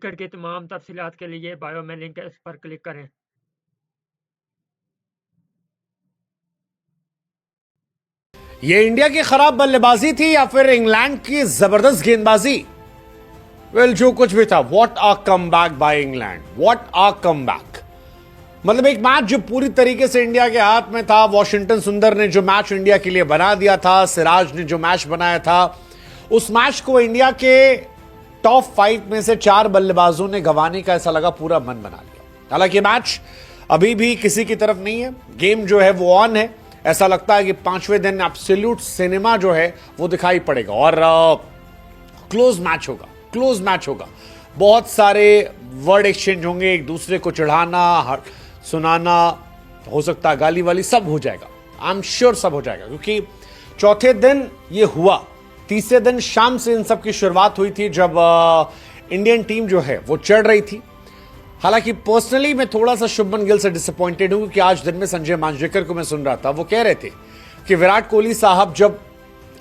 Cricket की तमाम तफसीलात के लिए बायो में लिंक है, इस पर क्लिक करें। ये इंडिया की खराब बल्लेबाजी थी या फिर इंग्लैंड की जबरदस्त गेंदबाजी? वेल, जो कुछ भी था, what a comeback by England, what a comeback. मतलब एक मैच जो पूरी तरीके से इंडिया के हाथ में था। वॉशिंगटन सुंदर ने जो मैच इंडिया के लिए बना दिया था, सिराज ने जो मैच बनाया था, उस मैच को इंडिया के टॉप 5 में से 4 बल्लेबाजों ने गंवाने का ऐसा लगा पूरा मन बना लिया। हालांकि मैच अभी भी किसी की तरफ नहीं है, गेम जो है वो ऑन है। ऐसा लगता है कि 5वें दिन एब्सोल्यूट सिनेमा जो है वो दिखाई पड़ेगा और क्लोज मैच होगा, क्लोज मैच होगा। बहुत सारे वर्ड एक्सचेंज होंगे, एक दूसरे को चढ़ाना, सुनाना, हो सकता है गाली वाली, सब हो जाएगा। आई एम श्योर सब हो जाएगा, क्योंकि चौथे दिन ये हुआ। तीसरे दिन शाम से इन सब की शुरुआत हुई थी, जब इंडियन टीम जो है वो चढ़ रही थी। हालांकि पर्सनली मैं थोड़ा सा शुभमन गिल से डिसअपॉइंटेड हूं, क्योंकि आज दिन में संजय मांजरेकर को मैं सुन रहा था, वो कह रहे थे कि विराट कोहली साहब जब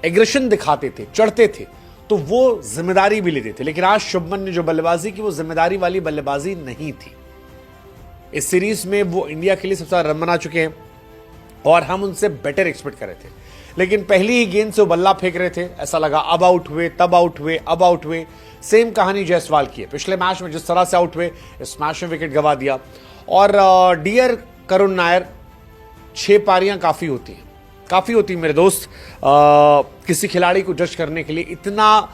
एग्रेशन दिखाते थे, चढ़ते थे, तो वो जिम्मेदारी भी लेते थे। लेकिन आज शुभमन ने जो बल्लेबाजी की, वो जिम्मेदारी वाली बल्लेबाजी नहीं थी। इस सीरीज में वो इंडिया के लिए सबसे ज्यादा रन बना चुके हैं और हम उनसे बेटर एक्सपेक्ट कर रहे थे। लेकिन पहली ही गेंद से वो बल्ला फेंक रहे थे, ऐसा लगा अब आउट हुए, तब आउट हुए, अब आउट हुए। सेम कहानी जायसवाल की है। पिछले मैच में जिस तरह से आउट हुए, इस मैच में विकेट गंवा दिया। और डियर करुण नायर, 6 पारियां काफी होती हैं, काफी होती है मेरे दोस्त, किसी खिलाड़ी को जज करने के लिए। इतना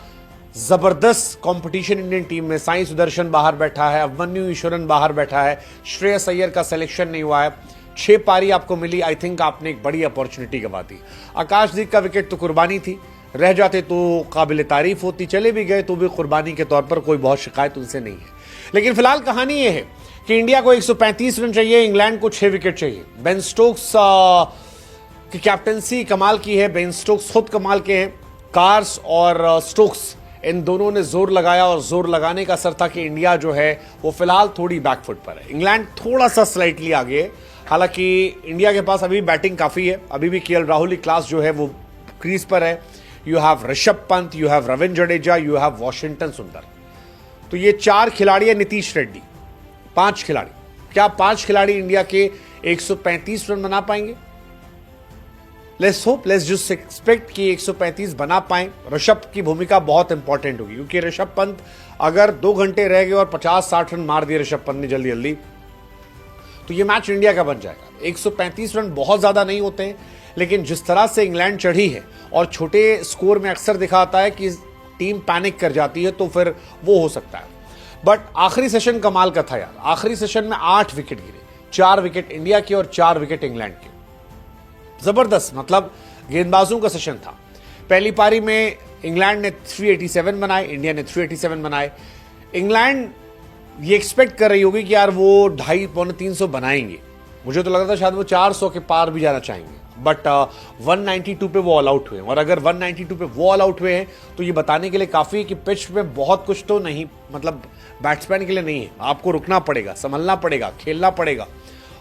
जबरदस्त कंपटीशन इंडियन टीम में। साई सुदर्शन बाहर बैठा है, अभिमन्यु ईश्वरन बाहर बैठा है, श्रेयस अय्यर का सिलेक्शन नहीं हुआ है। 6 पारी आपको मिली, आई थिंक आपने एक बड़ी अपॉर्चुनिटी गंवा दी। आकाशदीप का विकेट तो कुर्बानी थी, रह जाते तो काबिल तारीफ होती, चले भी गए तो भी कुर्बानी के तौर पर कोई बहुत शिकायत उनसे नहीं है। लेकिन फिलहाल कहानी यह है कि इंडिया को 135 रन चाहिए, इंग्लैंड को 6 विकेट चाहिए। बेन स्टोक्स की कैप्टनसी कमाल की है, बेन स्टोक्स खुद कमाल के हैं। कार्स और स्टोक्स, इन दोनों ने जोर लगाया और जोर लगाने का असर था कि इंडिया जो है वो फिलहाल थोड़ी बैकफुट पर है। इंग्लैंड थोड़ा सा स्लाइटली आगे है। हालांकि इंडिया के पास अभी बैटिंग काफी है, अभी भी केएल राहुल की क्लास जो है वो क्रीज पर है। You have Rishabh Pant, you have Ravindra Jadeja, you have Washington सुंदर। तो ये 4 खिलाड़ी है, नीतीश रेड्डी, 5 खिलाड़ी। क्या 5 खिलाड़ी इंडिया के 135 रन बना पाएंगे? Let's hope, let's just expect कि 135 बना पाएं। ऋषभ की भूमिका बहुत इंपॉर्टेंट होगी, क्योंकि ऋषभ पंत अगर 2 घंटे रह गए और 50-60 रन मार दिए ऋषभ पंत ने जल्दी जल्दी, तो ये मैच इंडिया का बन जाएगा। 135 रन बहुत ज्यादा नहीं होते हैं, लेकिन जिस तरह से इंग्लैंड चढ़ी है और छोटे स्कोर में अक्सर दिखाता है कि टीम पैनिक कर जाती है, तो फिर वो हो सकता है। बट आखिरी सेशन कमाल का था यार। आखिरी सेशन में 8 विकेट गिरे, 4 विकेट इंडिया के और 4 विकेट इंग्लैंड के। जबरदस्त, मतलब गेंदबाजों का सेशन था। पहली पारी में इंग्लैंड ने 387 बनाए, इंडिया ने 387 बनाए। इंग्लैंड ये एक्सपेक्ट कर रही होगी कि यार वो 250-300 बनाएंगे। मुझे तो लगा था शायद वो 400 के पार भी जाना चाहेंगे, बट 192 पे वो ऑल आउट हुए। और अगर 192 पे वो ऑल आउट हुए हैं तो ये बताने के लिए काफी है कि पिच में बहुत कुछ तो नहीं, मतलब बैट्समैन के लिए नहीं है। आपको रुकना पड़ेगा, संभलना पड़ेगा, खेलना पड़ेगा।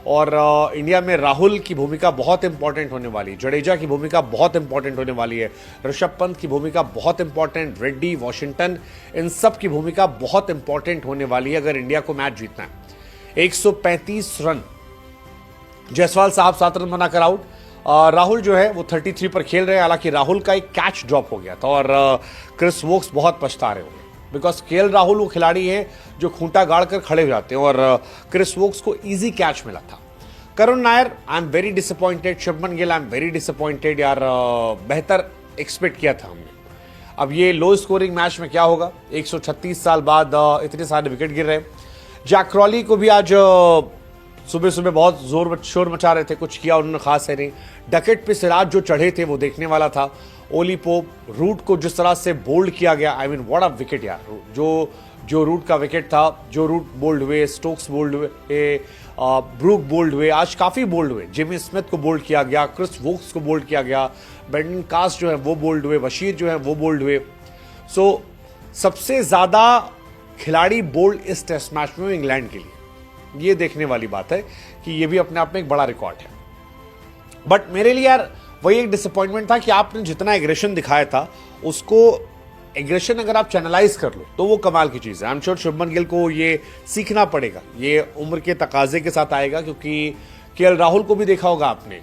और इंडिया में राहुल की भूमिका बहुत इंपॉर्टेंट होने वाली है, जडेजा की भूमिका बहुत इंपॉर्टेंट होने वाली है, ऋषभ पंत की भूमिका बहुत इंपॉर्टेंट, रेड्डी, वॉशिंगटन, इन सब की भूमिका बहुत इंपॉर्टेंट होने वाली है अगर इंडिया को मैच जीतना है। 135 रन, जायसवाल साहब 7 रन बनाकर आउट। राहुल जो है वो 33 पर खेल रहे हैं। हालांकि राहुल का एक कैच ड्रॉप हो गया था और क्रिस वोक्स बहुत पछता रहे होंगे, बिकॉज केएल राहुल वो खिलाड़ी हैं जो खूंटा गाड़ कर खड़े हो जाते हैं और क्रिस वोक्स को इजी कैच मिला था। Karun Nair, I am very disappointed. Shubman Gill, I am very disappointed यार। बेहतर एक्सपेक्ट किया था हमने। अब ये लो स्कोरिंग मैच में क्या होगा? 136 साल बाद इतने सारे विकेट गिर रहे हैं। जैक क्रॉली को भी आज सुबह सुबह बहुत जोर शोर मचा रहे थे, कुछ किया उन्होंने खास है नहीं। डकेट पे सिराज जो चढ़े थे वो देखने वाला था। ओली पोप, रूट को जिस तरह से बोल्ड किया गया, I mean what a wicket यार। जो रूट का विकेट था, जो रूट बोल्ड हुए, स्टोक्स बोल्ड हुए, ब्रूक बोल्ड हुए, आज काफी बोल्ड हुए। जिमी स्मिथ को बोल्ड किया गया, क्रिस वोक्स को बोल्ड किया गया, ब्रेंडन कास्ट जो है वो बोल्ड हुए, बशीर जो है वो बोल्ड हुए। सो सबसे ज्यादा खिलाड़ी बोल्ड इस टेस्ट मैच में इंग्लैंड के लिए, ये देखने वाली बात है कि ये भी अपने आप में एक बड़ा रिकॉर्ड है। बट मेरे लिए यार वही एक डिसअपॉइंटमेंट था कि आपने जितना एग्रेशन दिखाया था उसको एग्रेशन अगर आप चैनलाइज कर लो तो वो कमाल की चीज है। I am sure Shubman Gill को ये सीखना पड़ेगा, ये उम्र के तकाजे के साथ आएगा, क्योंकि केएल राहुल को भी देखा होगा आपने,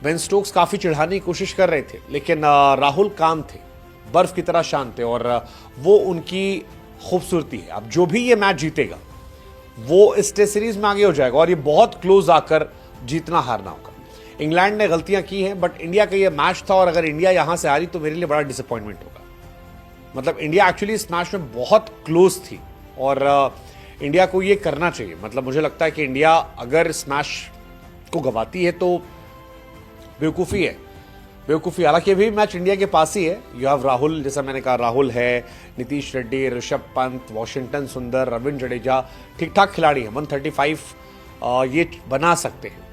बेन स्टोक्स काफी चिढ़ाने की कोशिश कर रहे थे, लेकिन राहुल काम थे, बर्फ की तरह शांत थे, और वो उनकी खूबसूरती है। अब जो भी ये मैच जीतेगा वो इस टेस्ट सीरीज में आगे हो जाएगा, और ये बहुत क्लोज आकर जीतना हारना होगा। इंग्लैंड ने गलतियां की हैं, बट इंडिया का ये मैच था, और अगर इंडिया यहां से हारी तो मेरे लिए बड़ा डिसअपॉइंटमेंट होगा। मतलब इंडिया एक्चुअली इस मैच में बहुत क्लोज थी, और इंडिया को ये करना चाहिए। मतलब मुझे लगता है कि इंडिया अगर इस मैच को गवाती है तो बेवकूफ़ी है, बेवकूफ़ी। हालांकि अभी मैच इंडिया के पास ही है। यू हैव राहुल, जैसा मैंने कहा, राहुल है, नीतीश रेड्डी, ऋषभ पंत, वॉशिंगटन सुंदर, रविंद्र जडेजा, ठीक ठाक खिलाड़ी हैं। 135 ये बना सकते हैं,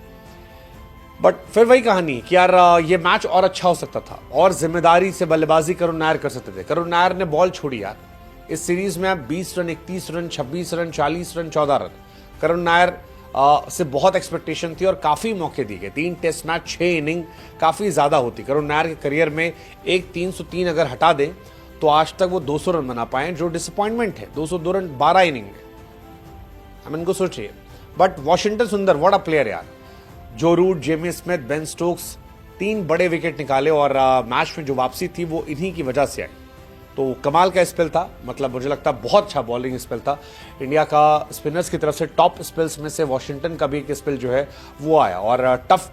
बट फिर वही कहानी है कि यार ये मैच और अच्छा हो सकता था, और जिम्मेदारी से बल्लेबाजी करुण नायर कर सकते थे। करुण नायर ने बॉल छोड़ी यार इस सीरीज में। 20 run, 31 run, 26 run, 40 run, 14 run. Karun Nair से बहुत एक्सपेक्टेशन थी और काफी मौके दिए गए। 3 टेस्ट मैच, 6 इनिंग काफी ज्यादा होती। करुण नायर के करियर में एक 303 अगर हटा दें तो आज तक वो 200 रन बना पाए, जो डिसअपॉइंटमेंट है। 202 रन 12 इनिंग में, हम इनको सोचिए। But Washington Sundar, what a player यार। Joe Root, Jamie Smith, Ben Stokes, 3 बड़े विकेट निकाले, और मैच में जो वापसी थी वो इन्हीं की वजह से आई। तो कमाल का स्पेल था, मतलब मुझे लगता है बहुत अच्छा बॉलिंग स्पेल था इंडिया का। स्पिनर्स की तरफ से टॉप स्पेल्स में से वॉशिंगटन का भी एक स्पेल जो है वो आया, और टफ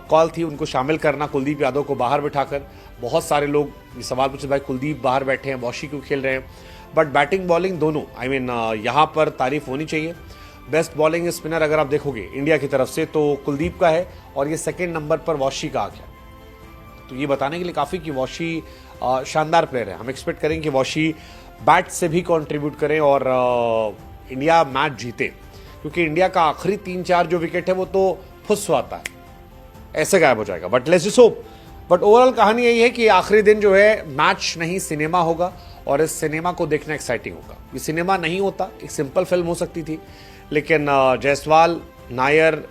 कॉल थी उनको शामिल करना कुलदीप यादव को बाहर बिठाकर। बहुत सारे लोग ये सवाल पूछे, भाई कुलदीप बाहर बैठे हैं, वॉशी क्यों खेल रहे हैं? बट बैटिंग बॉलिंग दोनों, आई मीन यहाँ पर तारीफ होनी चाहिए। बेस्ट बॉलिंग स्पिनर अगर आप देखोगे इंडिया की तरफ से तो कुलदीप का है, और ये सेकेंड नंबर पर वॉशी का आ गया। तो ये बताने के लिए काफ़ी कि वॉशी शानदार प्लेयर है। हम एक्सपेक्ट करें कि वॉशी बैट से भी कंट्रीब्यूट करें और इंडिया मैच जीते, क्योंकि इंडिया का आखिरी 3-4 जो विकेट है वो तो फुस आता है, ऐसे गायब हो जाएगा। But let's just hope. But overall कहानी यही है कि आखिरी दिन जो है मैच नहीं सिनेमा होगा, और इस सिनेमा को देखना एक्साइटिंग होगा। ये सिनेमा नहीं होता, एक सिंपल फिल्म हो सकती थी, लेकिन जायसवाल, नायर,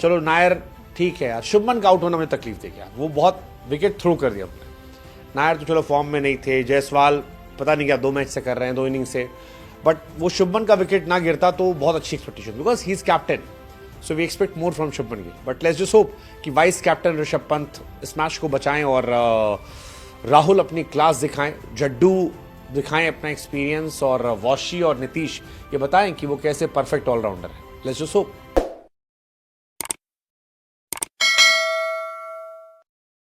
चलो नायर ठीक है यार, शुभमन का आउट होना में तकलीफ थी यार, वो बहुत विकेट थ्रो कर दिया उन्होंने। नायर तो चलो फॉर्म में नहीं थे, जायसवाल पता नहीं क्या 2 मैच से कर रहे हैं, 2 इनिंग से, बट वो शुभमन का विकेट ना गिरता तो बहुत अच्छी expectation, because he is captain, so we expect more from Shubman Gill. But let's just hope कि वाइस कैप्टन ऋषभ पंत इस मैच को बचाएं, और राहुल अपनी क्लास दिखाएं, जड्डू दिखाएं अपना एक्सपीरियंस, और वॉशी और नीतीश ये बताएं कि वो कैसे परफेक्ट ऑलराउंडर है। Let's just hope.